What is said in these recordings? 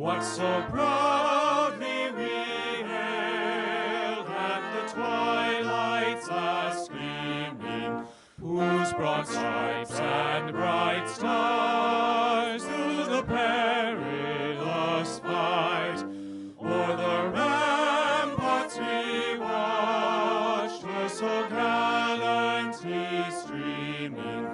what so proudly we hailed at the twilight's last gleaming, whose broad stripes and bright stars through the perilous fight o'er the ramparts we watched were so gallantly streaming,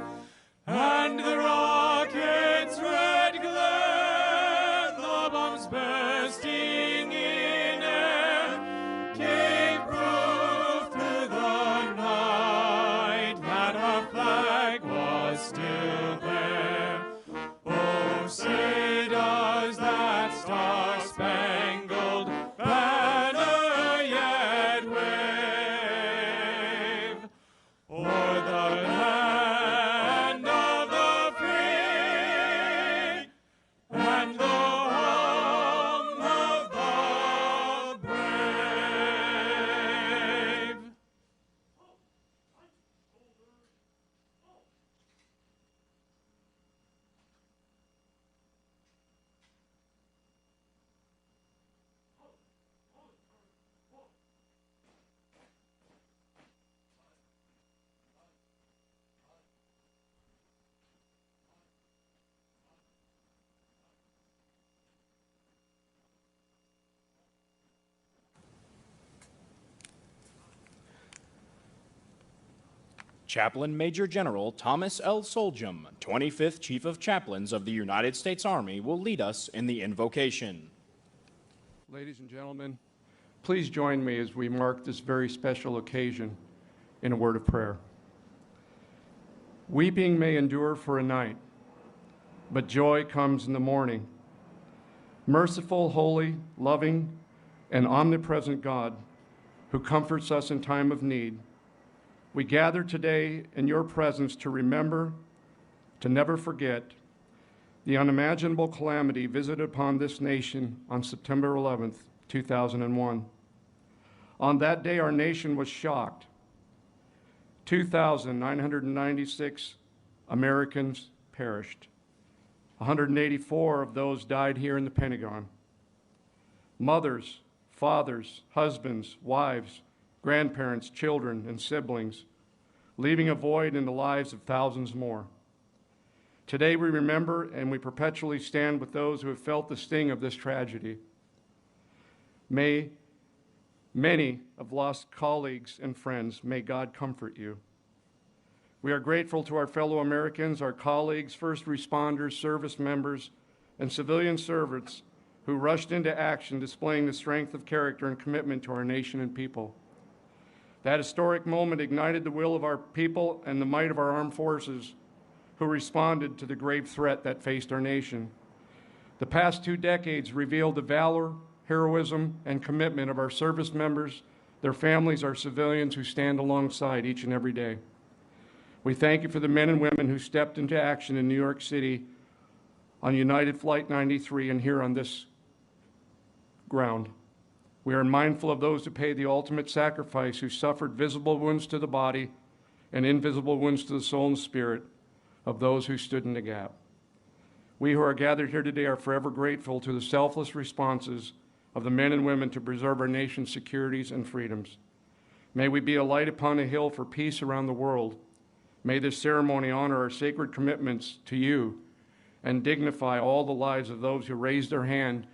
and the rocket's red glare, the bombs bursting in air, gave proof through the night that our flag was still there. Oh, say does that star-spangled banner yet wave o'er the land of the free and the home of the brave. Chaplain Major General Thomas L. Soljum, 25th Chief of Chaplains of the United States Army, will lead us in the invocation. Ladies and gentlemen, please join me as we mark this very special occasion in a word of prayer. Weeping may endure for a night, but joy comes in the morning. Merciful, holy, loving, and omnipresent God, who comforts us in time of need, we gather today in your presence to remember, to never forget, the unimaginable calamity visited upon this nation on September 11th, 2001. On that day, our nation was shocked. 2,996 Americans perished. 184 of those died here in the Pentagon. Mothers, fathers, husbands, wives, grandparents, children, and siblings, leaving a void in the lives of thousands more. Today we remember and we perpetually stand with those who have felt the sting of this tragedy. Many have lost colleagues and friends. May God comfort you. We are grateful to our fellow Americans, our colleagues, first responders, service members, and civilian servants who rushed into action, displaying the strength of character and commitment to our nation and people. That historic moment ignited the will of our people and the might of our armed forces who responded to the grave threat that faced our nation. The past 2 decades revealed the valor, heroism, and commitment of our service members, their families, our civilians who stand alongside each and every day. We thank you for the men and women who stepped into action in New York City on United Flight 93 and here on this ground. We are mindful of those who paid the ultimate sacrifice, who suffered visible wounds to the body and invisible wounds to the soul and spirit of those who stood in the gap. We who are gathered here today are forever grateful to the selfless responses of the men and women to preserve our nation's securities and freedoms. May we be a light upon a hill for peace around the world. May this ceremony honor our sacred commitments to you and dignify all the lives of those who raised their hand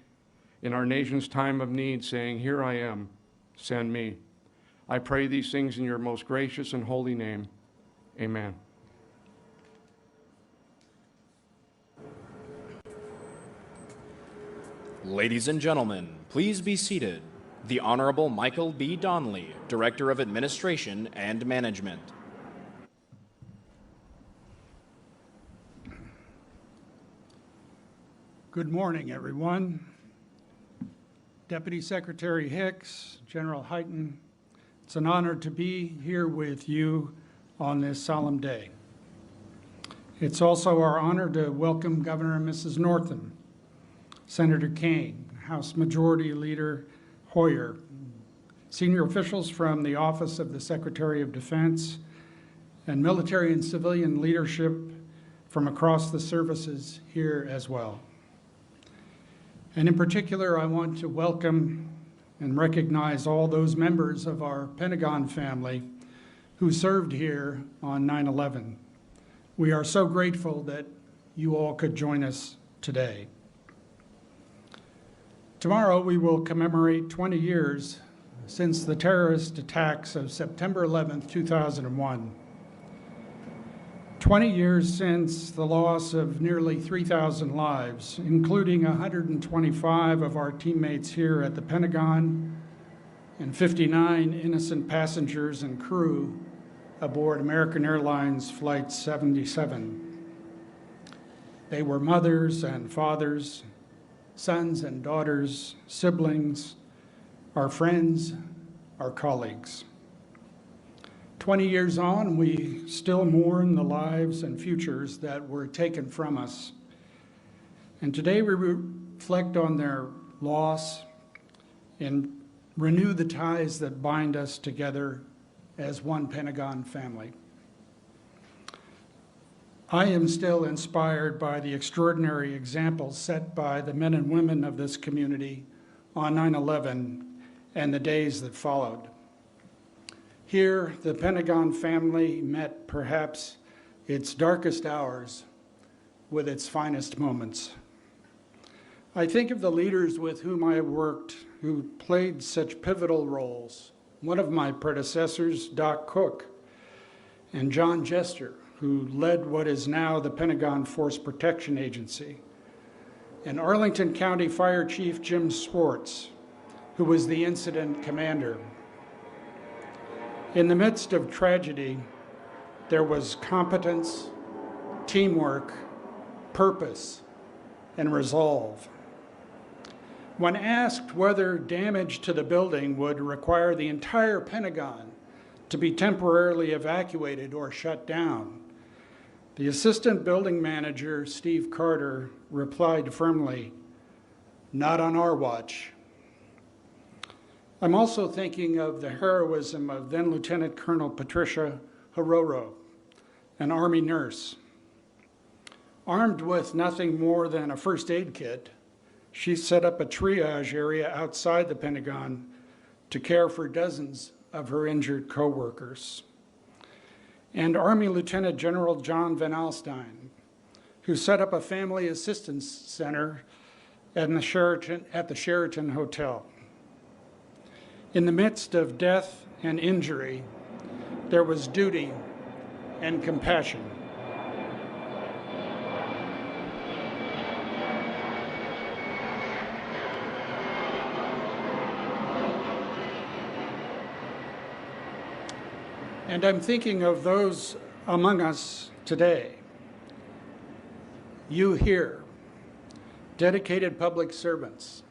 in our nation's time of need, saying, "Here I am, send me." I pray these things in your most gracious and holy name. Amen. Ladies and gentlemen, please be seated. The Honorable Michael B. Donnelly, Director of Administration and Management. Good morning, everyone. Deputy Secretary Hicks, General Hyten, it's an honor to be here with you on this solemn day. It's also our honor to welcome Governor and Mrs. Northam, Senator Kane, House Majority Leader Hoyer, senior officials from the Office of the Secretary of Defense, and military and civilian leadership from across the services here as well. And in particular, I want to welcome and recognize all those members of our Pentagon family who served here on 9/11. We are so grateful that you all could join us today. Tomorrow, we will commemorate 20 years since the terrorist attacks of September 11th, 2001. 20 years since the loss of nearly 3,000 lives, including 125 of our teammates here at the Pentagon and 59 innocent passengers and crew aboard American Airlines Flight 77. They were mothers and fathers, sons and daughters, siblings, our friends, our colleagues. 20 years on, we still mourn the lives and futures that were taken from us. And today we reflect on their loss and renew the ties that bind us together as one Pentagon family. I am still inspired by the extraordinary examples set by the men and women of this community on 9/11 and the days that followed. Here, the Pentagon family met perhaps its darkest hours with its finest moments. I think of the leaders with whom I have worked who played such pivotal roles. One of my predecessors, Doc Cook, and John Jester, who led what is now the Pentagon Force Protection Agency, and Arlington County Fire Chief Jim Swartz, who was the incident commander. In the midst of tragedy, there was competence, teamwork, purpose, and resolve. When asked whether damage to the building would require the entire Pentagon to be temporarily evacuated or shut down, the assistant building manager, Steve Carter, replied firmly, "Not on our watch." I'm also thinking of the heroism of then Lieutenant Colonel Patricia Haroro, an Army nurse. Armed with nothing more than a first aid kit, she set up a triage area outside the Pentagon to care for dozens of her injured coworkers. And Army Lieutenant General John Van Alstyne, who set up a family assistance center at the Sheraton Hotel. In the midst of death and injury, there was duty and compassion. And I'm thinking of those among us today. You here, dedicated public servants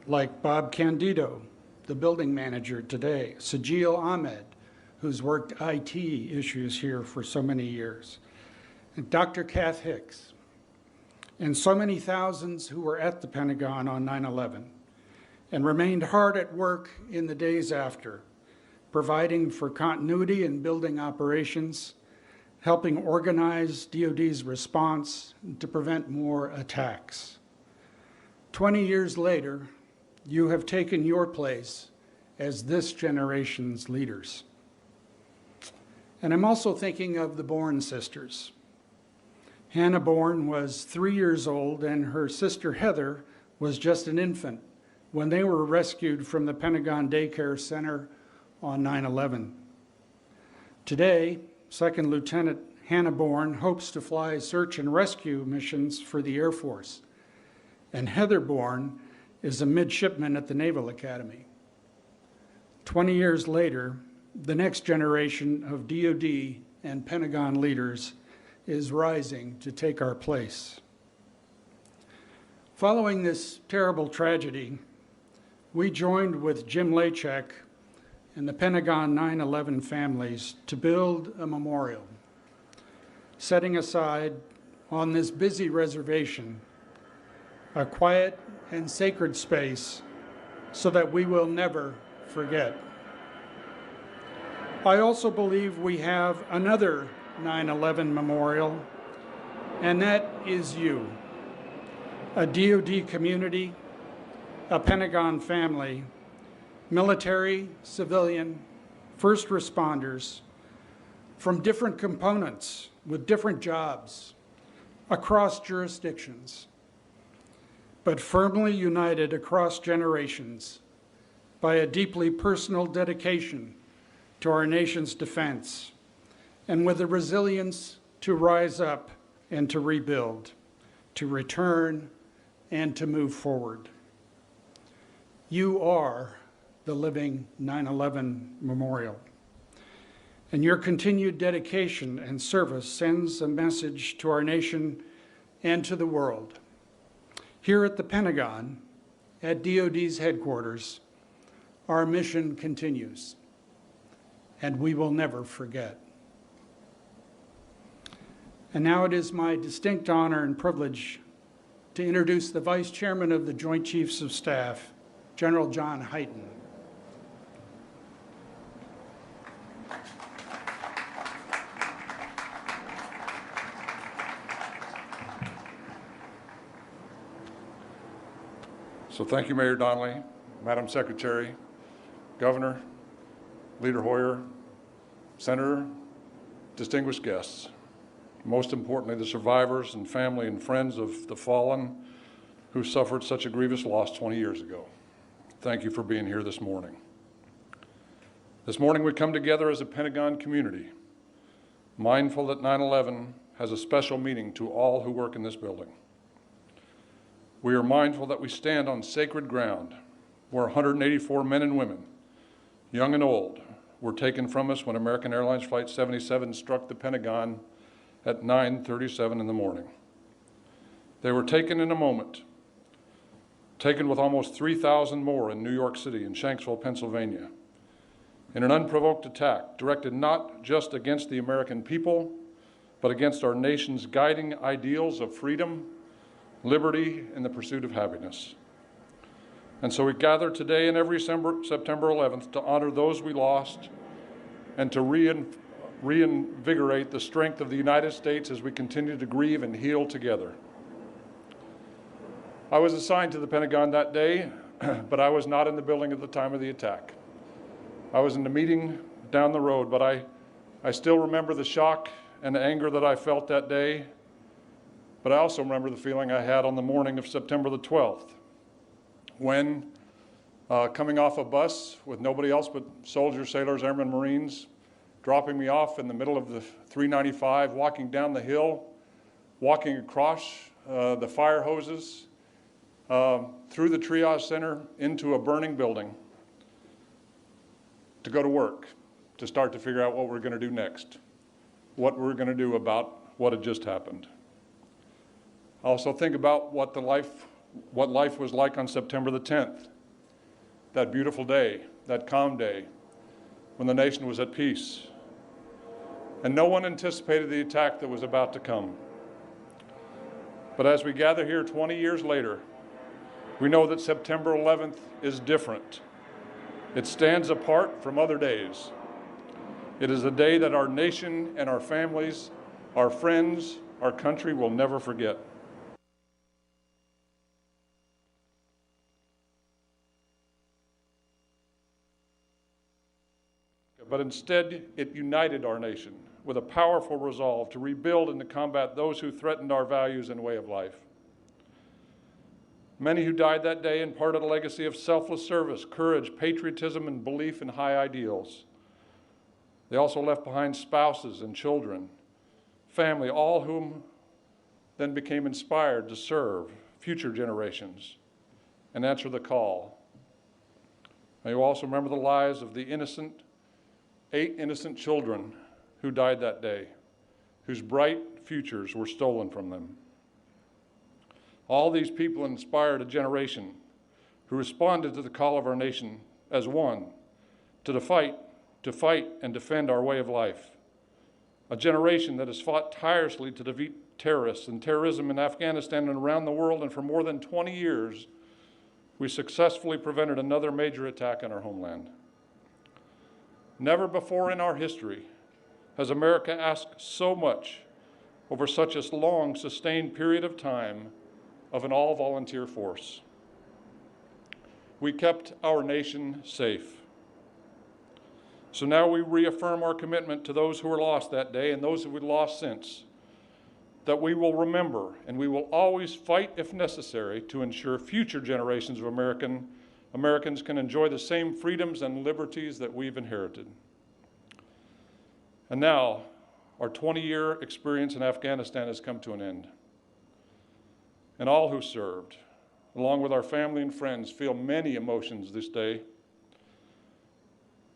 like Bob Candido, the building manager today, Sajil Ahmed, who's worked IT issues here for so many years, and Dr. Kath Hicks, and so many thousands who were at the Pentagon on 9/11 and remained hard at work in the days after, providing for continuity in building operations, helping organize DoD's response to prevent more attacks. 20 years later, you have taken your place as this generation's leaders. And I'm also thinking of the Bourne sisters. Hannah Bourne was 3 years old and her sister Heather was just an infant when they were rescued from the Pentagon Daycare Center on 9/11. Today, Second Lieutenant Hannah Bourne hopes to fly search and rescue missions for the Air Force, and Heather Bourne is a midshipman at the Naval Academy. 20 years later, the next generation of DoD and Pentagon leaders is rising to take our place. Following this terrible tragedy, we joined with Jim Lachek and the Pentagon 9/11 families to build a memorial, setting aside on this busy reservation a quiet and sacred space so that we will never forget. I also believe we have another 9/11 memorial, and that is you, a DoD community a Pentagon family, military, civilian, first responders from different components with different jobs across jurisdictions, but firmly united across generations by a deeply personal dedication to our nation's defense, and with the resilience to rise up and to rebuild, to return, and to move forward. You are the living 9/11 memorial. And your continued dedication and service sends a message to our nation and to the world. Here at the Pentagon, at DoD's headquarters, our mission continues, and we will never forget. And now it is my distinct honor and privilege to introduce the Vice Chairman of the Joint Chiefs of Staff, General John Hyten. So thank you, Mayor Donnelly, Madam Secretary, Governor, Leader Hoyer, Senator, distinguished guests. Most importantly, the survivors and family and friends of the fallen who suffered such a grievous loss 20 years ago. Thank you for being here this morning. This morning we come together as a Pentagon community, mindful that 9/11 has a special meaning to all who work in this building. We are mindful that we stand on sacred ground where 184 men and women, young and old, were taken from us when American Airlines Flight 77 struck the Pentagon at 9:37 in the morning. They were taken in a moment, taken with almost 3,000 more in New York City and Shanksville, Pennsylvania, in an unprovoked attack directed not just against the American people, but against our nation's guiding ideals of freedom, liberty, and the pursuit of happiness. And so we gather today and every September 11th to honor those we lost and to reinvigorate the strength of the United States as we continue to grieve and heal together. I was assigned to the Pentagon that day, but I was not in the building at the time of the attack. I was in the meeting down the road, but I still remember the shock and the anger that I felt that day. But I also remember the feeling I had on the morning of September the 12th, when coming off a bus with nobody else but soldiers, sailors, airmen, Marines, dropping me off in the middle of the 395, walking down the hill, walking across the fire hoses, through the triage center into a burning building to go to work, to start to figure out what we're going to do next, what we're going to do about what had just happened. I also think about what life was like on September the 10th, that beautiful day, that calm day, when the nation was at peace. And no one anticipated the attack that was about to come. But as we gather here 20 years later, we know that September 11th is different. It stands apart from other days. It is a day that our nation and our families, our friends, our country will never forget. But instead, it united our nation with a powerful resolve to rebuild and to combat those who threatened our values and way of life. Many who died that day imparted a legacy of selfless service, courage, patriotism, and belief in high ideals. They also left behind spouses and children, family, all whom then became inspired to serve future generations and answer the call. May you also remember the lives of the 8 innocent children who died that day, whose bright futures were stolen from them. All these people inspired a generation who responded to the call of our nation as one, to fight and defend our way of life. A generation that has fought tirelessly to defeat terrorists and terrorism in Afghanistan and around the world, and for more than 20 years, we successfully prevented another major attack on our homeland. Never before in our history has America asked so much over such a long, sustained period of time of an all-volunteer force. We kept our nation safe. So now we reaffirm our commitment to those who were lost that day and those who we lost since, that we will remember and we will always fight if necessary to ensure future generations of Americans can enjoy the same freedoms and liberties that we've inherited. And now, our 20-year experience in Afghanistan has come to an end. And all who served, along with our family and friends, feel many emotions this day.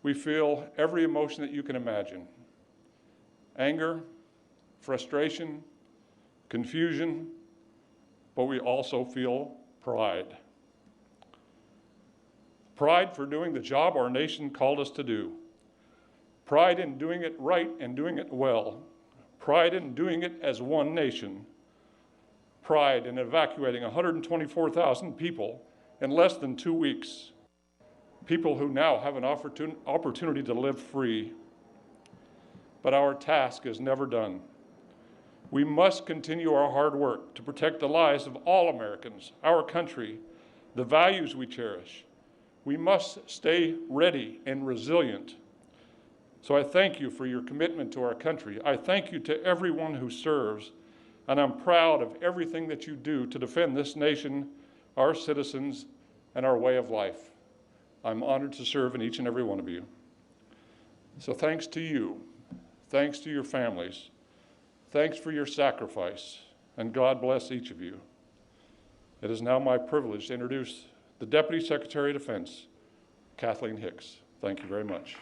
We feel every emotion that you can imagine: anger, frustration, confusion, but we also feel pride. Pride for doing the job our nation called us to do. Pride in doing it right and doing it well. Pride in doing it as one nation. Pride in evacuating 124,000 people in less than 2 weeks. People who now have an opportunity to live free. But our task is never done. We must continue our hard work to protect the lives of all Americans, our country, the values we cherish. We must stay ready and resilient. So I thank you for your commitment to our country. I thank you to everyone who serves, and I'm proud of everything that you do to defend this nation, our citizens, and our way of life. I'm honored to serve in each and every one of you. So thanks to you, thanks to your families, thanks for your sacrifice, and God bless each of you. It is now my privilege to introduce the Deputy Secretary of Defense, Kathleen Hicks. Thank you very much.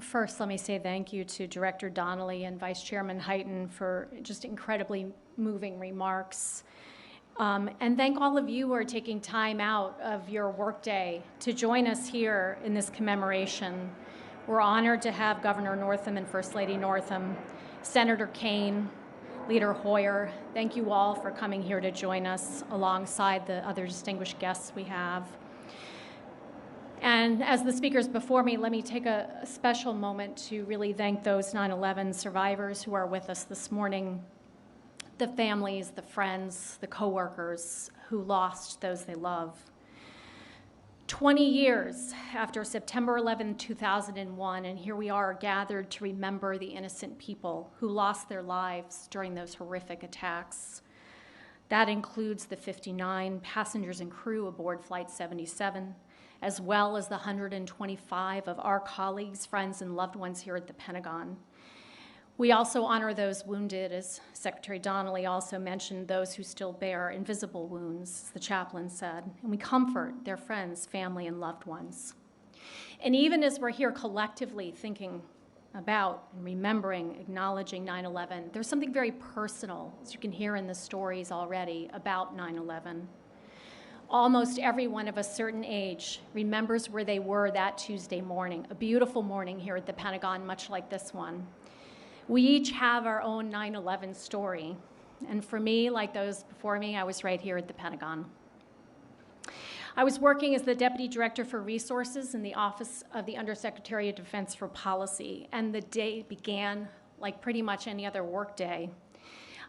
First, let me say thank you to Director Donnelly and Vice Chairman Hyten for just incredibly moving remarks. And thank all of you who are taking time out of your workday to join us here in this commemoration. We're honored to have Governor Northam and First Lady Northam, Senator Kaine, Leader Hoyer. Thank you all for coming here to join us alongside the other distinguished guests we have. And as the speakers before me, let me take a special moment to really thank those 9/11 survivors who are with us this morning, the families, the friends, the coworkers who lost those they love. 20 years after September 11, 2001, and here we are gathered to remember the innocent people who lost their lives during those horrific attacks. That includes the 59 passengers and crew aboard Flight 77, as well as the 125 of our colleagues, friends, and loved ones here at the Pentagon. We also honor those wounded, as Secretary Donnelly also mentioned, those who still bear invisible wounds, as the chaplain said, and we comfort their friends, family, and loved ones. And even as we're here collectively thinking about and remembering, acknowledging 9/11, there's something very personal, as you can hear in the stories already, about 9/11. Almost everyone of a certain age remembers where they were that Tuesday morning, a beautiful morning here at the Pentagon, much like this one. We each have our own 9/11 story. And for me, like those before me, I was right here at the Pentagon. I was working as the Deputy Director for Resources in the Office of the Undersecretary of Defense for Policy, and the day began like pretty much any other work day.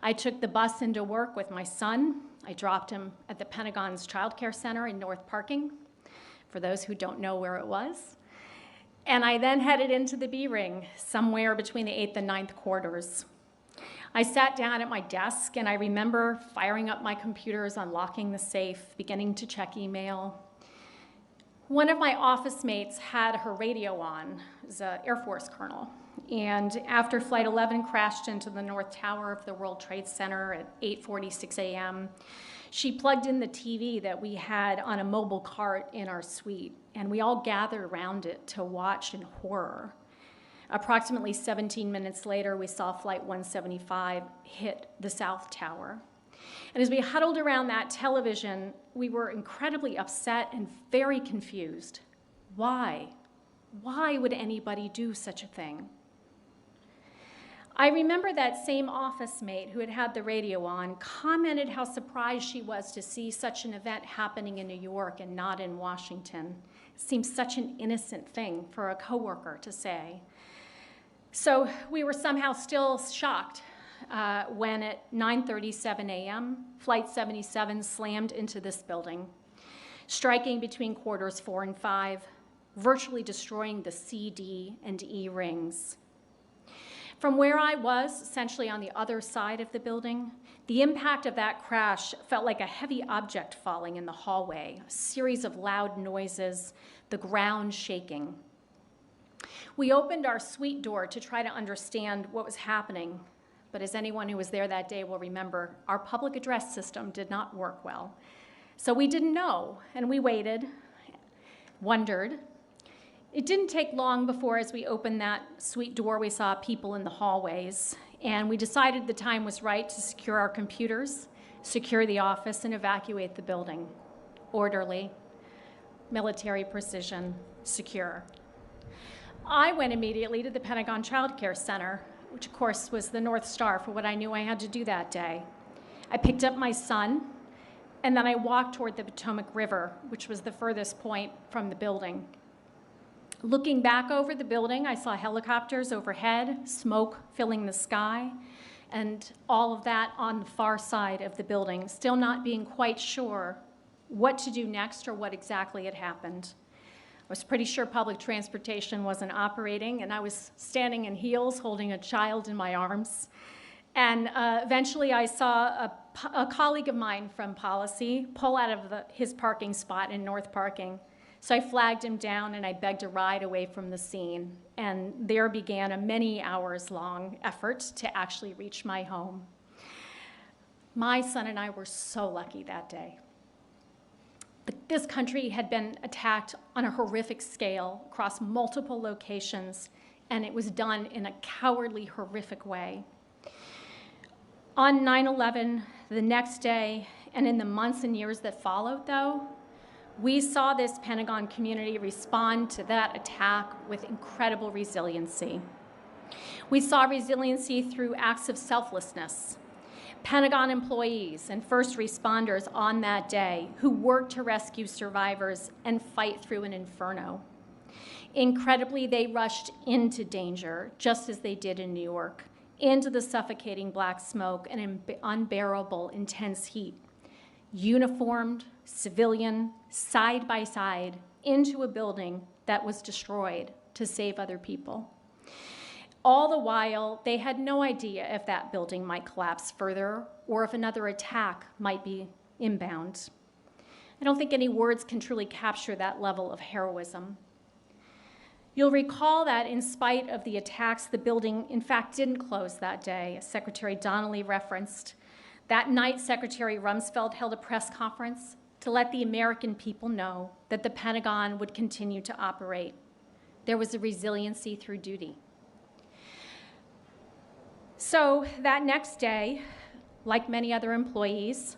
I took the bus into work with my son. I dropped him at the Pentagon's Child Care Center in North Parking, for those who don't know where it was. And I then headed into the B ring, somewhere between the 8th and 9th quarters. I sat down at my desk, and I remember firing up my computers, unlocking the safe, beginning to check email. One of my office mates had her radio on, as an Air Force colonel. And after Flight 11 crashed into the North Tower of the World Trade Center at 8:46 a.m., she plugged in the TV that we had on a mobile cart in our suite, and we all gathered around it to watch in horror. Approximately 17 minutes later, we saw Flight 175 hit the South Tower. And as we huddled around that television, we were incredibly upset and very confused. Why? Why would anybody do such a thing? I remember that same office mate who had had the radio on commented how surprised she was to see such an event happening in New York and not in Washington. It seems such an innocent thing for a coworker to say. So we were somehow still shocked when at 9:37 a.m., Flight 77 slammed into this building, striking between quarters 4 and 5, virtually destroying the C, D, and E rings. From where I was, essentially on the other side of the building, the impact of that crash felt like a heavy object falling in the hallway, a series of loud noises, the ground shaking. We opened our suite door to try to understand what was happening, but as anyone who was there that day will remember, our public address system did not work well. So we didn't know, and we waited, wondered. It didn't take long before, as we opened that suite door, we saw people in the hallways, and we decided the time was right to secure our computers, secure the office, and evacuate the building. Orderly, military precision, secure. I went immediately to the Pentagon Child Care Center, which of course was the North Star for what I knew I had to do that day. I picked up my son, and then I walked toward the Potomac River, which was the furthest point from the building. Looking back over the building, I saw helicopters overhead, smoke filling the sky, and all of that on the far side of the building, still not being quite sure what to do next or what exactly had happened. I was pretty sure public transportation wasn't operating, and I was standing in heels holding a child in my arms. And eventually I saw a colleague of mine from policy pull out of his parking spot in North Parking. So I flagged him down and I begged a ride away from the scene. And there began a many hours long effort to actually reach my home. My son and I were so lucky that day. This country had been attacked on a horrific scale across multiple locations, and it was done in a cowardly, horrific way. On 9/11, the next day, and in the months and years that followed, though, we saw this Pentagon community respond to that attack with incredible resiliency. We saw resiliency through acts of selflessness. Pentagon employees and first responders on that day who worked to rescue survivors and fight through an inferno. Incredibly, they rushed into danger, just as they did in New York, into the suffocating black smoke and unbearable intense heat. Uniformed, civilian, side by side, into a building that was destroyed to save other people. All the while, they had no idea if that building might collapse further or if another attack might be inbound. I don't think any words can truly capture that level of heroism. You'll recall that in spite of the attacks, the building, in fact, didn't close that day, as Secretary Donnelly referenced. That night, Secretary Rumsfeld held a press conference to let the American people know that the Pentagon would continue to operate. There was a resiliency through duty. So that next day, like many other employees,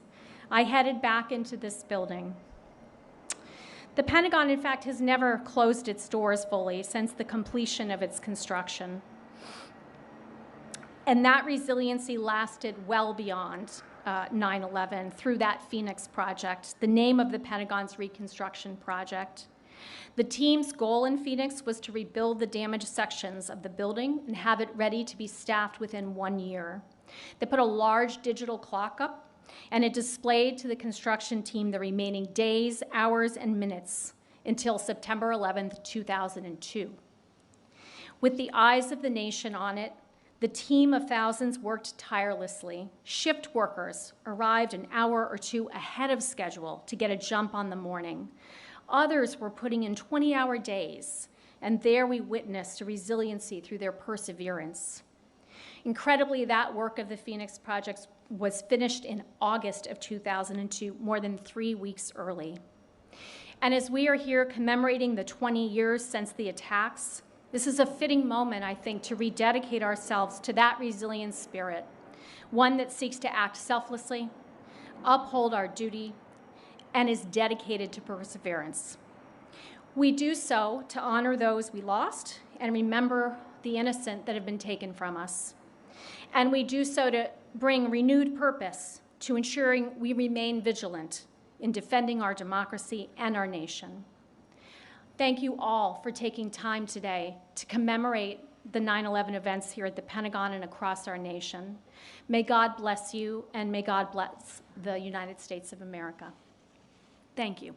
I headed back into this building. The Pentagon, in fact, has never closed its doors fully since the completion of its construction. And that resiliency lasted well beyond 9/11 through that Phoenix project, the name of the Pentagon's reconstruction project. The team's goal in Phoenix was to rebuild the damaged sections of the building and have it ready to be staffed within 1 year. They put a large digital clock up, and it displayed to the construction team the remaining days, hours, and minutes until September 11th, 2002. With the eyes of the nation on it, the team of thousands worked tirelessly. Shift workers arrived an hour or two ahead of schedule to get a jump on the morning. Others were putting in 20-hour days, and there we witnessed a resiliency through their perseverance. Incredibly, that work of the Phoenix project was finished in August of 2002, more than 3 weeks early. And as we are here commemorating the 20 years since the attacks, this is a fitting moment, I think, to rededicate ourselves to that resilient spirit, one that seeks to act selflessly, uphold our duty, and is dedicated to perseverance. We do so to honor those we lost and remember the innocent that have been taken from us. And we do so to bring renewed purpose to ensuring we remain vigilant in defending our democracy and our nation. Thank you all for taking time today to commemorate the 9/11 events here at the Pentagon and across our nation. May God bless you, and may God bless the United States of America. Thank you.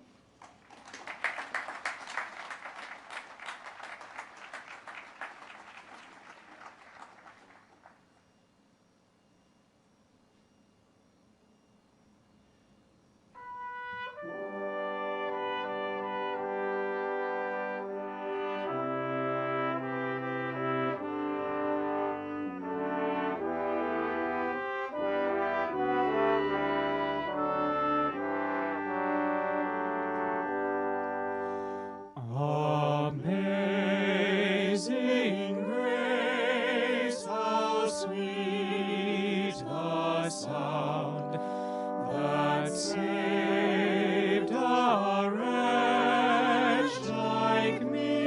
Amazing grace, how sweet the sound that saved a wretch like me.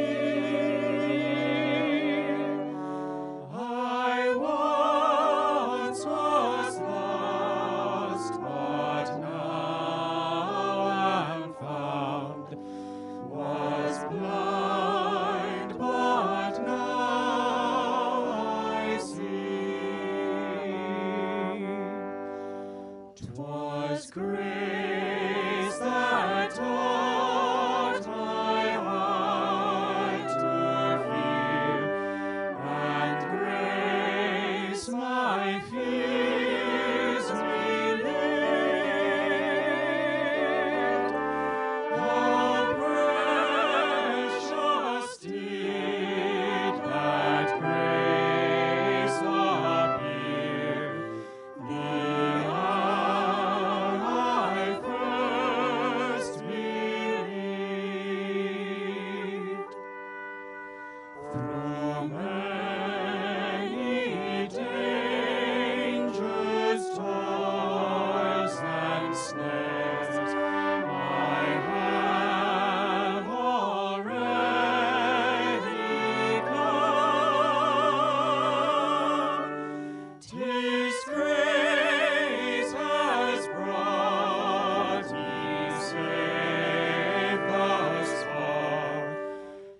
I once was lost, but now am found. Was blind, but now I see. 'Twas grace that taught my heart to fear, and grace my fears relieved. How precious did that grace appear, the hour I first believed. Through many dangers, toils, and snares, I have already come. 'Tis grace has brought me safe thus far,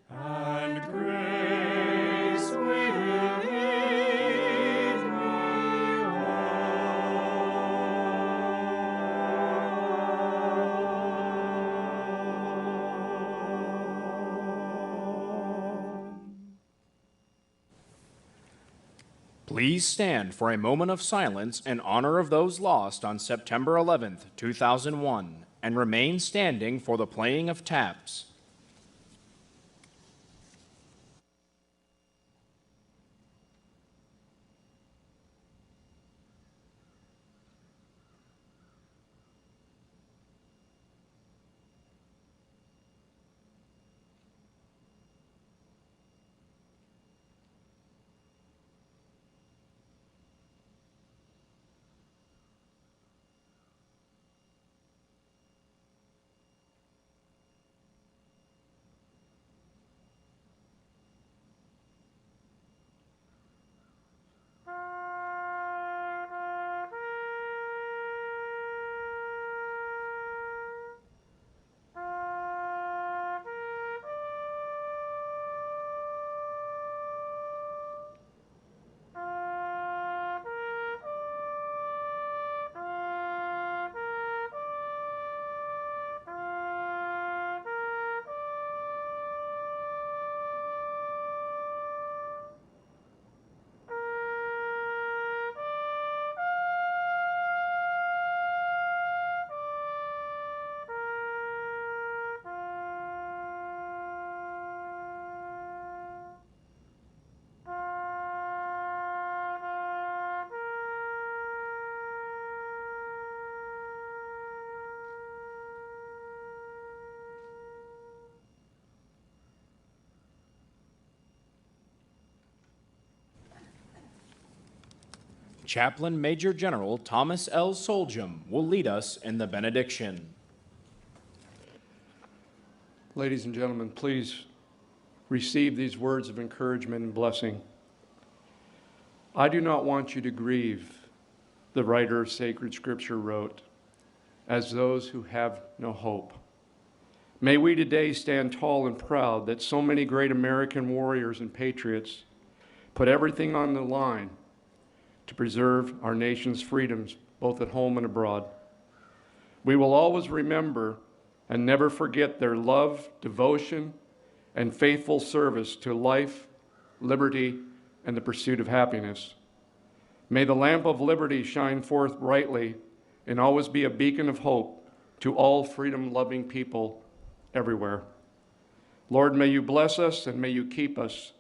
and grace will lead me home. Please stand for a moment of silence in honor of those lost on September 11th, 2001, and remain standing for the playing of taps. Chaplain Major General Thomas L. Soljum will lead us in the benediction. Ladies and gentlemen, please receive these words of encouragement and blessing. I do not want you to grieve, the writer of sacred scripture wrote, as those who have no hope. May we today stand tall and proud that so many great American warriors and patriots put everything on the line to preserve our nation's freedoms, both at home and abroad. We will always remember and never forget their love, devotion, and faithful service to life, liberty, and the pursuit of happiness. May the lamp of liberty shine forth brightly and always be a beacon of hope to all freedom-loving people everywhere. Lord, may you bless us and may you keep us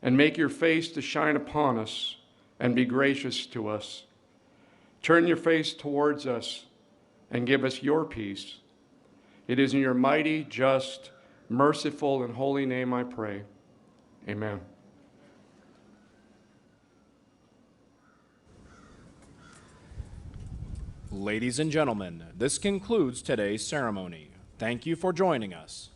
and make your face to shine upon us and be gracious to us. Turn your face towards us and give us your peace. It is in your mighty, just, merciful, and holy name I pray. Amen. Ladies and gentlemen, this concludes today's ceremony. Thank you for joining us.